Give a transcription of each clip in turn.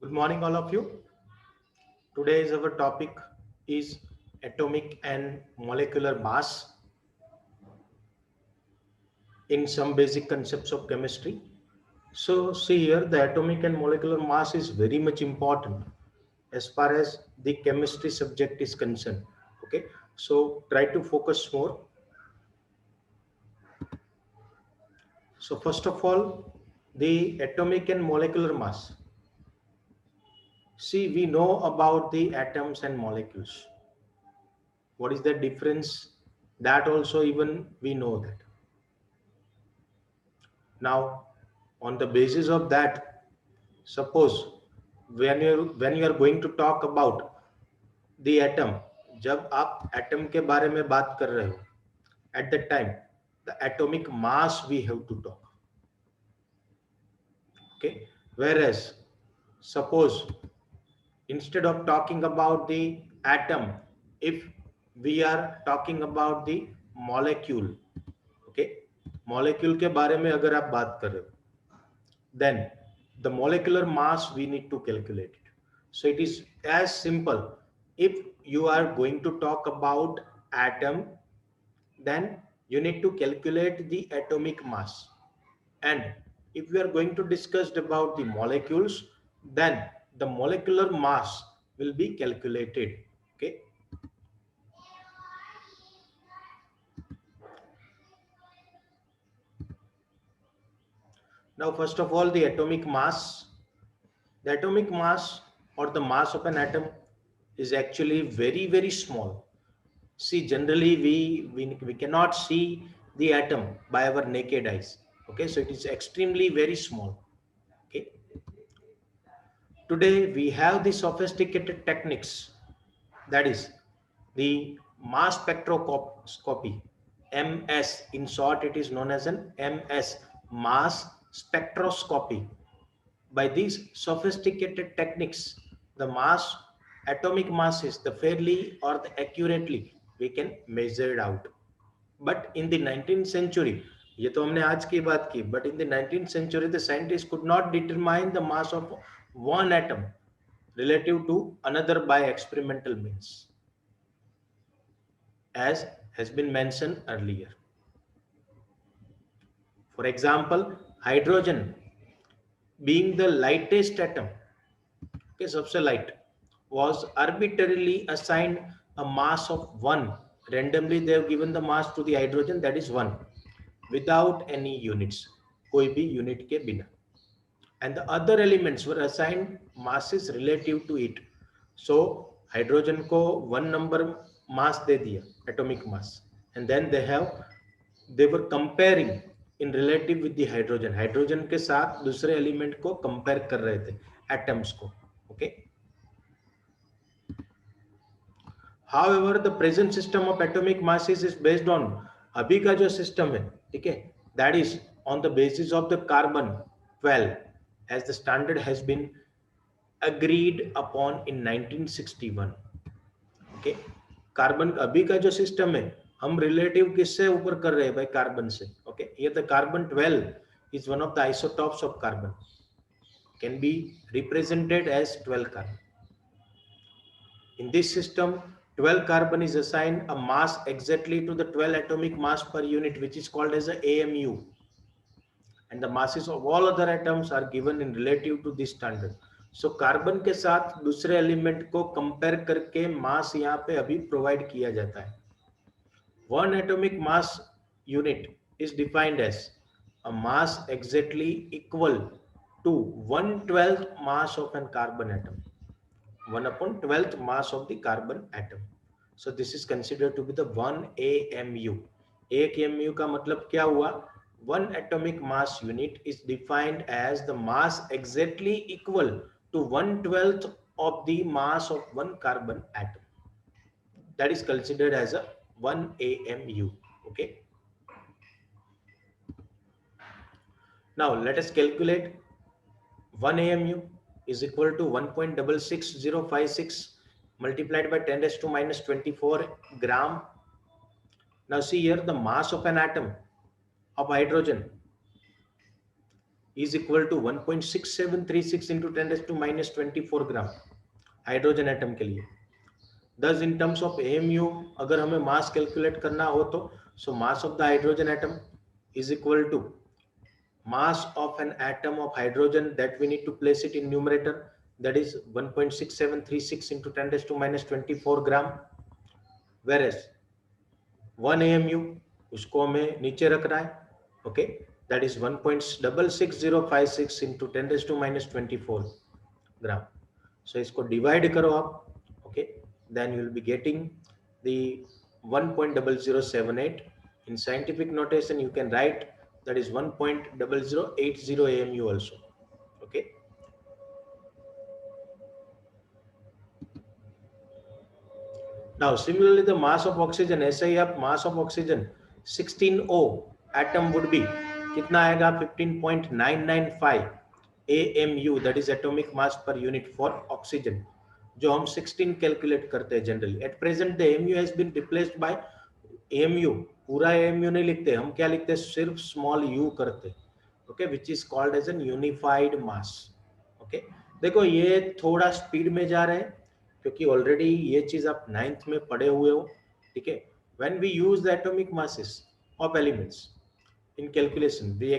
Good morning, all of you. Today's our topic is atomic and molecular mass in some basic concepts of chemistry. So, see here, the atomic and molecular mass is very much important as far as the chemistry subject is concerned. Okay, so try to focus more. So, first of all, the atomic and molecular mass. See, we know about the atoms and molecules. What is the difference? That also even we know that. Now, on the basis of that, suppose when you are going to talk about the atom, जब आप atom के बारे में बात कर रहे हो, at that time the atomic mass we have to talk. Okay, whereas suppose instead of talking about the atom, if we are talking about the molecule, okay, molecule के बारे में अगर आप बात कर रहे हो, then the molecular mass we need to calculate it. So it is as simple. If you are going to talk about atom, then you need to calculate the atomic mass. And if we are going to discuss about the molecules, then the molecular mass will be calculated. Okay. Now, first of all, the atomic mass. The atomic mass or the mass of an atom is actually very, very small. See, generally we cannot see the atom by our naked eyes. Okay, so it is extremely very small. Okay. Today we have the sophisticated techniques, that is the mass spectroscopy, MS. In short, it is known as an MS, mass spectroscopy. By these sophisticated techniques, the mass, atomic masses, the fairly or the accurately we can measure it out. But in the 19th century, ये तो हमने आज की बात की, but in the 19th century the scientists could not determine the mass of one atom relative to another by experimental means, as has been mentioned earlier. For example, hydrogen being the lightest atom, okay, सबसे light, was arbitrarily assigned a mass of 1. Randomly they have given the mass to the hydrogen, that is 1, without any units, कोई भी unit के बिना. And the other elements were assigned masses relative to it. So hydrogen को 1 number mass दे दिया, atomic mass, and then they were comparing in relative with the hydrogen. Hydrogen के साथ दूसरे element को compare कर रहे थे, atoms को. Okay. However, the present system of atomic masses is based on, अभी का जो system है, ठीक है, that is on the basis of the carbon 12, as the standard has been agreed upon in 1961. Okay, carbon अभी का जो सिस्टम है हम रिलेटिव किससे ऊपर कर रहे हैं भाई, कार्बन से. ओके, ये the carbon 12 is one of the isotopes of carbon, can be represented as 12 carbon. In this system, 12 carbon is assigned a mass exactly to the 12 atomic mass per unit, which is called as a AMU, and the masses of all other atoms are given in relative to this standard. So carbon के साथ दूसरे element को compare करके मास यहाँ पे अभी provide किया जाता है. One atomic mass unit is defined as a mass exactly equal to 1/12 mass of an carbon atom, 1/12 mass of the carbon atom. So this is considered to be the 1 AMU. 1 AMU का मतलब क्या हुआ? One atomic mass unit is defined as the mass exactly equal to 1/12 of the mass of one carbon atom. That is considered as a 1 AMU. Okay. Now let us calculate. 1 AMU is equal to 1.66056 multiplied by 10 raised to minus 24 gram. Now see here the mass of an atom of hydrogen is equal to 1.6736 into 10 raised to minus 24 gram hydrogen atom के लिए. Thus in terms of AMU अगर हमें mass calculate करना हो तो so mass of the hydrogen atom is equal to mass of an atom of hydrogen that we need to place it in numerator, that is 1.6736 into 10 raised to minus 24 gram, whereas 1 AMU उसको हमें नीचे रखना है. Okay, that is 1.66056 into 10 raised to minus 24 gram. So इसको divide करो आप. Okay, then you will be getting the 1.0078. In scientific notation you can write that is 1.0080 AMU also. Okay, now similarly the mass of oxygen, ऐसे ही आप mass of oxygen 16O atom would be कितना आएगा 15.995 AMU, that is atomic mass per unit for oxygen, जो हम 16 calculate करते हैं generally. At present the AMU has been replaced by AMU. पूरा AMU नहीं लिखते हम, क्या लिखते हैं, सिर्फ स्मॉल u करते. Okay, which is called as an unified mass. Okay, देखो ये थोड़ा स्पीड में जा रहे हैं क्योंकि ऑलरेडी ये चीज आप 9th में पढ़े हुए हो. ठीक है, when we use the atomic masses of elements in calculation, we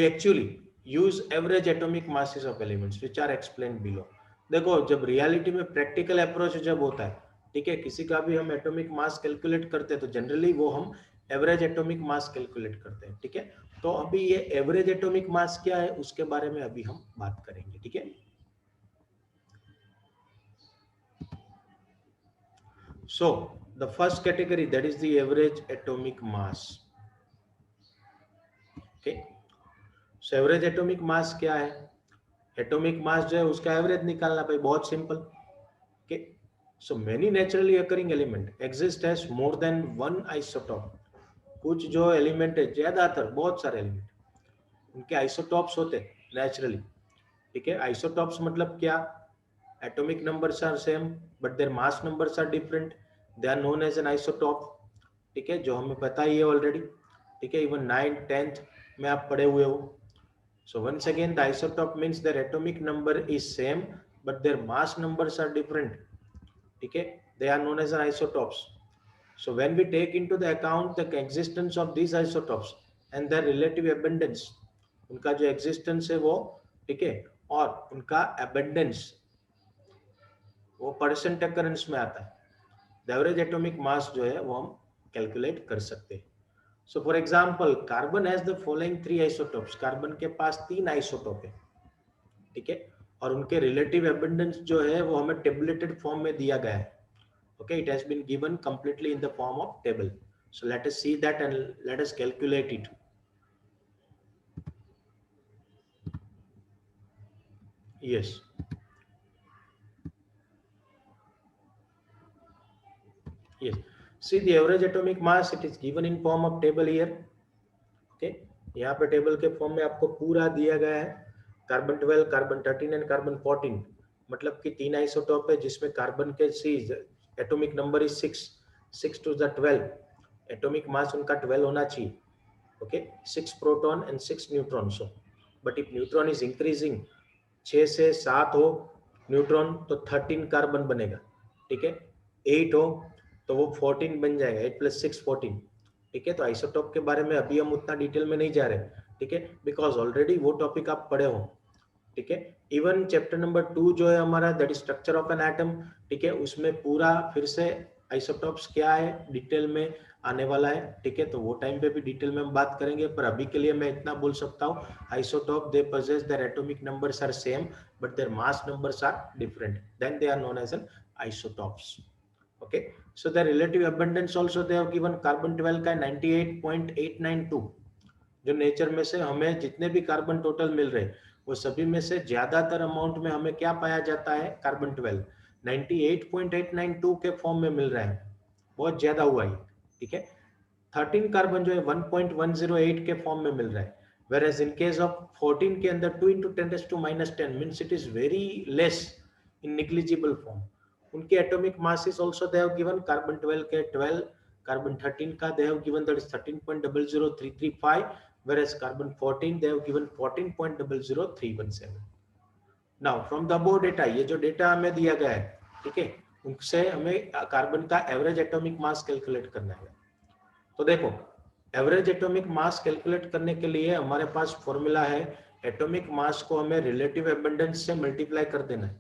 actually use average atomic masses of elements which are explained below. देखो जब रियलिटी में प्रैक्टिकल अप्रोच जब होता है, ठीक है, किसी का भी हम एटॉमिक मास कैलकुलेट करते हैं तो जनरली वो हम एवरेज एटॉमिक मास कैलकुलेट करते हैं. ठीक है, तो अभी ये एवरेज एटॉमिक मास क्या है उसके बारे में अभी हम बात करेंगे. ठीक है, so the first category, that is the average atomic mass. Okay, so average atomic mass क्या है? एटॉमिक मास जो है उसका एवरेज निकालना भाई, बहुत simple. Okay, so many naturally occurring element exist has more than one isotope. कुछ जो एलिमेंट है, ज्यादातर बहुत सारे एलिमेंट उनके आइसोटॉप्स होते हैं नेचुरली. ठीक है, आइसोटॉप्स मतलब क्या, atomic numbers are same but their mass numbers are different, they are known as an isotope. ठीक है, जो हमें पता ही है ऑलरेडी. ठीक है, इवन 9th 10th में आप पढ़े हुए हो. So once again, the isotope means their atomic number is same, but their mass numbers are different. Okay, they are known as isotopes. So when we take into the account the existence of these isotopes and their relative abundance, उनका जो existence है वो, ठीक है, और उनका abundance वो percent occurrence में आता है. The average atomic mass जो है वो हम calculate कर सकते हैं. So for example, carbon has the following 3 isotopes. Carbon के पास 3 आइसोटोप है. ठीक है, और उनके रिलेटिव एबंडेंस जो है वो हमें टेबुलेटेड फॉर्म में दिया गया है. Okay, it has been given completely in the form of table. So let us see that and let us calculate it. Yes. Yes. See the average atomic mass, it is given in form of table here. Okay, यहाँ पे table के form में आपको पूरा दिया गया है. Carbon 12, carbon 13 and carbon 14, मतलब कि 3 आइसोटोप है जिसमें कार्बन के atomic number is 6 to the 12, atomic mass उनका 12 होना चाहिए. ओके, 6 प्रोटॉन एंड 6 न्यूट्रॉन्स हो. But if neutron is increasing, 6 से 7 हो न्यूट्रॉन तो 13 कार्बन बनेगा. ठीक है, 8 हो तो वो 14 बन जाएगा, 8 + 6 14. ठीक है, तो आइसोटोप के बारे में अभी हम उतना डिटेल में नहीं जा रहे. ठीक है, बिकॉज ऑलरेडी वो टॉपिक आप पढ़े हो. ठीक है, इवन चैप्टर नंबर 2 जो है हमारा, that is structure of an atom. ठीक है, उसमें पूरा फिर से आइसोटॉप्स क्या है डिटेल में आने वाला है. ठीक है, तो वो टाइम पे भी डिटेल में हम बात करेंगे, पर अभी के लिए मैं इतना बोल सकता हूँ, isotope they possess their atomic numbers are same but their mass numbers are different, then they are known as an isotopes. Okay, so the relative abundance also they have given. Carbon 12 का 98.892, जो nature में से हमें जितने भी carbon total मिल रहे वो सभी में से ज्यादातर अमाउंट में हमें क्या पाया जाता है, कार्बन 12 98.892 के फॉर्म में मिल रहा है, बहुत ज्यादा हुआ है. ठीक है, 13 कार्बन जो है 1.108 के फॉर्म में मिल रहा है, whereas in case of 14 के अंदर 2 into 10 raised to minus 10 means it is very less in negligible form. उनके atomic masses also they have given. Carbon 12 के 12, कार्बन 13 का they have given, that is 13.00335, whereas carbon 14 they have given 14.00317. Now from the above data, ये जो data हमें दिया गया है, ठीक है, उनसे हमें कार्बन का एवरेज एटॉमिक मास कैलकुलेट करना है. तो देखो एवरेज एटॉमिक मास कैलकुलेट करने के लिए हमारे पास फॉर्मूला है, एटॉमिक मास को हमें रिलेटिव एबंडेंस से मल्टीप्लाई कर देना है.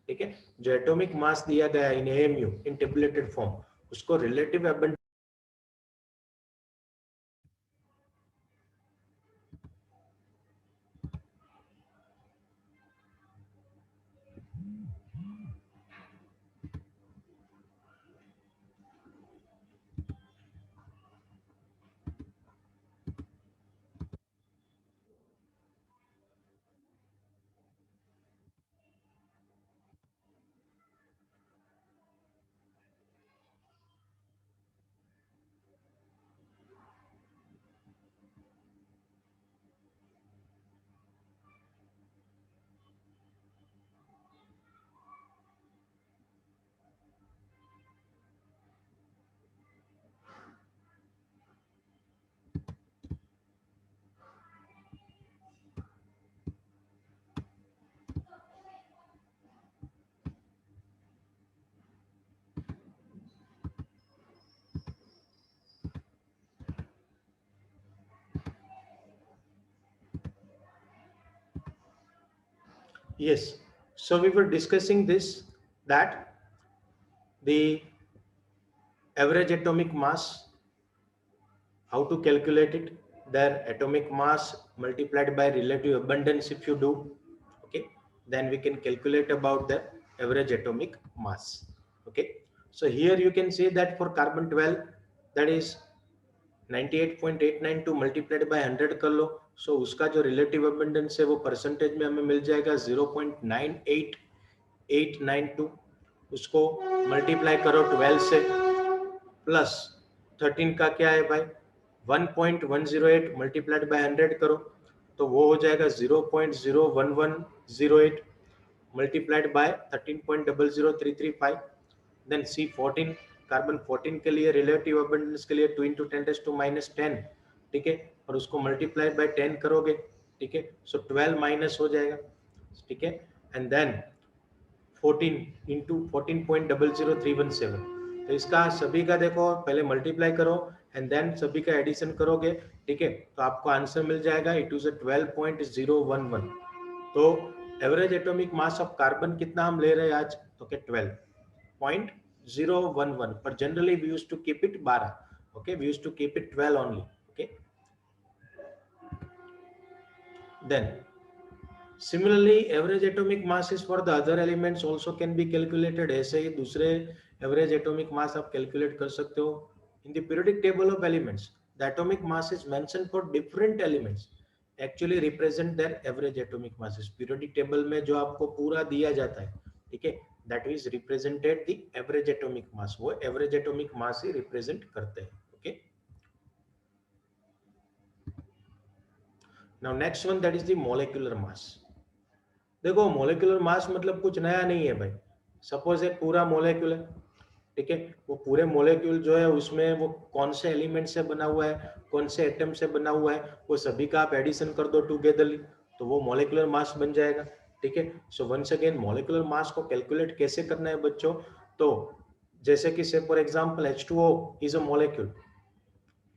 ठीक है, जो एटॉमिक मास दिया गया है इन एएमयू इन टेबुलेटेड फॉर्म, उसको relative abundance. Yes, so we were discussing this, that the average atomic mass, how to calculate it, their atomic mass multiplied by relative abundance. If you do, okay, then we can calculate about the average atomic mass. Okay, so here you can see that for carbon 12, that is 98.892 multiplied by 100 कर लो. सो उसका जो relative abundance है वो percentage में हमें मिल जाएगा 0.98892. उसको multiply करो 12 से, प्लस 13 का क्या है भाई 1.108 मल्टीप्लाइड बाय 100 करो तो वो हो जाएगा 0.01108 multiplied by 13.00335. Then C14 carbon 14 के लिए रिलेटिव अबंडेंस के लिए 2 × 10⁻⁻10, ठीक है, और उसको मल्टीप्लाई बाय 10 करोगे, ठीक है, सो 12 माइनस हो जाएगा, ठीक है, एंड देन 14 × 14.00317. तो इसका सभी का देखो पहले मल्टीप्लाई करो एंड देन सभी का एडिशन करोगे, ठीक है, तो आपको आंसर मिल जाएगा. It is 12.011. तो average atomic mass of carbon कितना हम ले रहे हैं आज, तो क्या 12.011, पर generally we used to keep it 12. Okay, we used to keep it 12 only. Okay, then similarly average atomic masses for the other elements also can be calculated. ऐसे ही दूसरे average atomic mass आप calculate कर सकते हो. In the periodic table of elements, the atomic masses mentioned for different elements actually represent their average atomic masses. Periodic table में जो आपको पूरा दिया जाता है, ठीक है, that is represented the average atomic mass. वो average atomic mass ही represent करते हैं. Okay, now next one, that is the molecular mass. देखो मोलिकुलर मास मतलब कुछ नया नहीं है भाई. सपोज एक पूरा मोलिक्यूल है, ठीक है, वो पूरे मोलिक्यूल जो है उसमें वो कौन से एलिमेंट से बना हुआ है, कौन से एटम से बना हुआ है, वो सभी का आप एडिशन कर दो टुगेदरली तो वो मोलिकुलर मास बन जाएगा. ठीक है, so once again molecular mass को कैलकुलेट कैसे करना है बच्चों, तो जैसे कि से for example H2O is a molecule,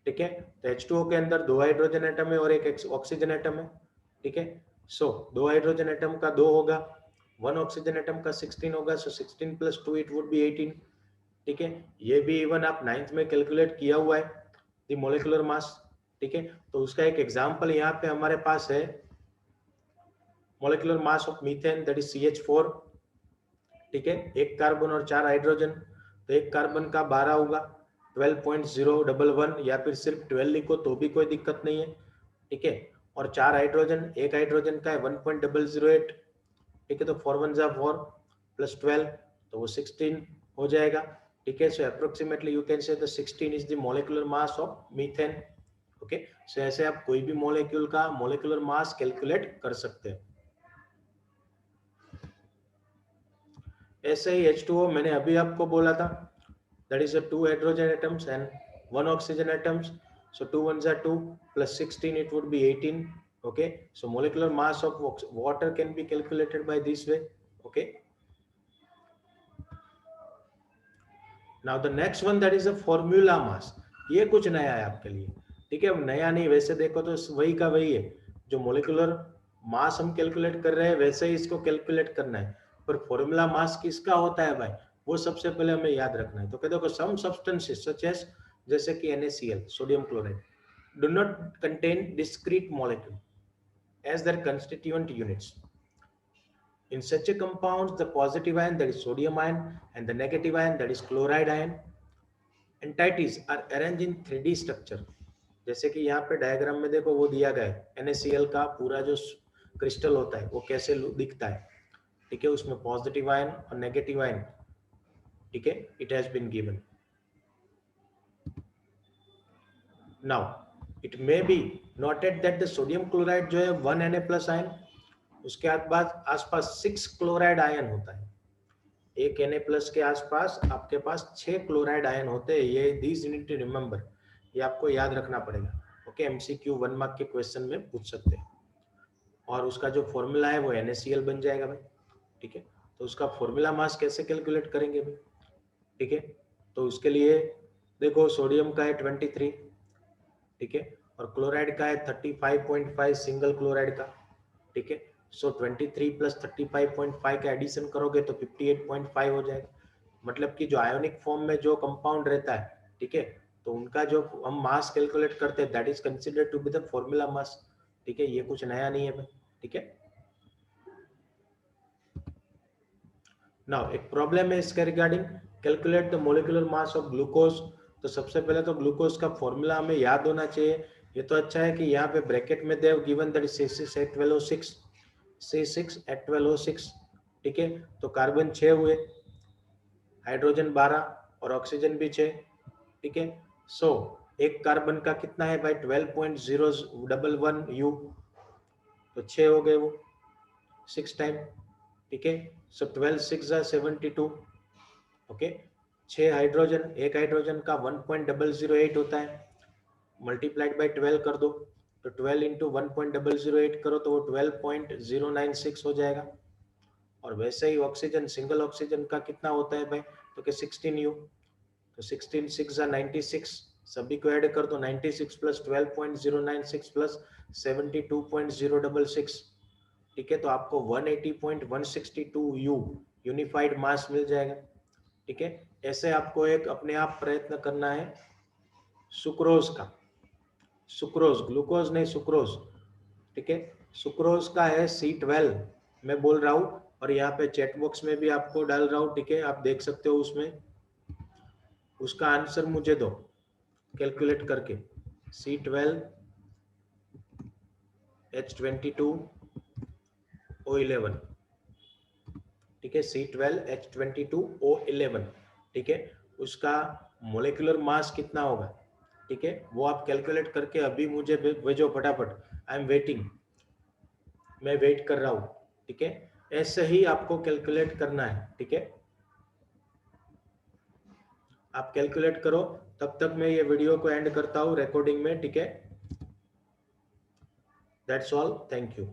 ठीक है, तो H2O के अंदर 2 हाइड्रोजन एटम है और एक ऑक्सीजन एटम है. ठीक है, सो 2 हाइड्रोजन एटम का 2 होगा, 1 ऑक्सीजन एटम का 16 होगा, सो 16 + 2 इट वुड बी 18. ठीक है, ये भी इवन आप 9th में कैलकुलेट किया हुआ है द मोलिकुलर मास. ठीक है, तो उसका एक एग्जांपल यहाँ पे हमारे पास है, molecular mass of methane that is CH4. ठीक है, एक कार्बन और 4 हाइड्रोजन, तो एक कार्बन का 12 होगा 12.011, या फिर सिर्फ 12 लिखो तो भी कोई दिक्कत नहीं है. ठीक है, और 4 हाइड्रोजन, एक हाइड्रोजन का है 1.008. ठीक है, तो 4 1 जा 4 + 12 तो वो 16 हो जाएगा. ठीक है, so approximately you can say the 16 is the molecular mass of methane. Okay, so ऐसे आप कोई भी मोलिक्यूल का मोलिकुलर मास कैलकुलेट कर सकते हैं. ऐसे ही H2O मैंने अभी आपको बोला था, that is a 2 hydrogen atoms and 1 oxygen atoms. So 2 ones are 2 plus 16, it would be 18. Okay, so molecular mass of water can be calculated by this way. Okay, now the next one, that is a formula mass. ये कुछ नया है आपके लिए, ठीक है। नया नहीं, वैसे देखो तो वही का वही है, जो मोलिकुलर मास हम कैलकुलेट कर रहे हैं वैसे ही इसको कैलकुलेट करना है, पर फॉर्मूला मास किसका होता है भाई, वो सबसे पहले हमें याद रखना है। तो कहते देखो सम सब्सटेंसेस सच एज, जैसे कि NaCl sodium chloride, do not contain discrete molecule as their constituent units. In such a compounds, the positive ion, that is sodium ion, and the negative ion, that is chloride ion, entities are arranged in 3D structure. जैसे कि यहाँ पे diagram में देखो वो दिया गया है, NaCl का पूरा जो क्रिस्टल होता है वो कैसे दिखता है, ठीक है। उसमें पॉजिटिव आयन और नेगेटिव आयन, ठीक है, it has been given. Now it may be noted that the sodium chloride जो है 1 Na प्लस आयन, उसके बाद आसपास 6 क्लोराइड आयन होता है। एक Na प्लस के आसपास आपके पास 6 क्लोराइड आयन होते हैं। ये दिस यूनिट टू रिमेंबर, ये आपको याद रखना पड़ेगा। ओके, MCQ 1 मार्क के क्वेश्चन में पूछ सकते हैं। और उसका जो फॉर्मूला है वो NaCl बन जाएगा भाई, ठीक है। तो उसका फॉर्मूला मास कैसे कैलकुलेट करेंगे भाई, ठीक है। तो उसके लिए देखो सोडियम का है 23, ठीक है, और क्लोराइड का है 35.5 सिंगल क्लोराइड का, ठीक है। सो 23 प्लस 35.5 का एडिशन करोगे तो 58.5 हो जाएगा। मतलब कि जो आयोनिक फॉर्म में जो कंपाउंड रहता है, ठीक है, तो उनका जो हम मास कैलकुलेट करते हैं that is considered to be the formula mass, ठीक है। ये कुछ नया नहीं है भाई, ठीक है। नाउ एक प्रॉब्लम है इसके regarding, calculate the molecular mass of glucose. तो सबसे पहले तो ग्लूकोज का फॉर्मूला हमें याद होना चाहिए। ये तो अच्छा है कि यहाँ पे ब्रैकेट में देव given that is C6H12O6, C6H12O6, ठीक है। तो कार्बन 6 हुए, हाइड्रोजन 12 और ऑक्सीजन भी 6, ठीक है। सो एक कार्बन का कितना है भाई 12.011 U, तो 6 हो गए वो 6 टाइम, ठीक है। सो 12 6 72, ओके। 6 हाइड्रोजन, एक हाइड्रोजन का 1.008 होता है, मल्टीप्लाइड बाय 12 कर दो, तो 12 इंटू 1.008 करो तो वो 12.096 हो जाएगा। और वैसे ही ऑक्सीजन, सिंगल ऑक्सीजन का कितना होता है भाई, तो कि 16U, तो 16 6 96, सभी को ऐड कर दो, 96 प्लस 12.096 प्लस 72.066, ठीक है। तो आपको 180.162U यूनिफाइड मास मिल जाएगा, ठीक है। ऐसे आपको एक अपने आप प्रयत्न करना है सुक्रोज का, सुक्रोज, ग्लूकोज नहीं सुक्रोज, ठीक है। सुक्रोज का है C12 मैं बोल रहा हूं, और यहाँ पे चैट बॉक्स में भी आपको डाल रहा हूं, ठीक है। आप देख सकते हो उसमें, उसका आंसर मुझे दो कैलकुलेट करके। C12 H22 O11, ठीक है। C12 H22 O11, ठीक है। उसका मोलिकुलर मास कितना होगा, ठीक है, वो आप कैलकुलेट करके अभी मुझे भेजो फटाफट। आई एम वेटिंग, मैं वेट कर रहा हूँ, ठीक है। ऐसे ही आपको कैलकुलेट करना है, ठीक है। आप कैलकुलेट करो, तब तक मैं ये वीडियो को एंड करता हूँ रिकॉर्डिंग में, ठीक है। That's all, thank you.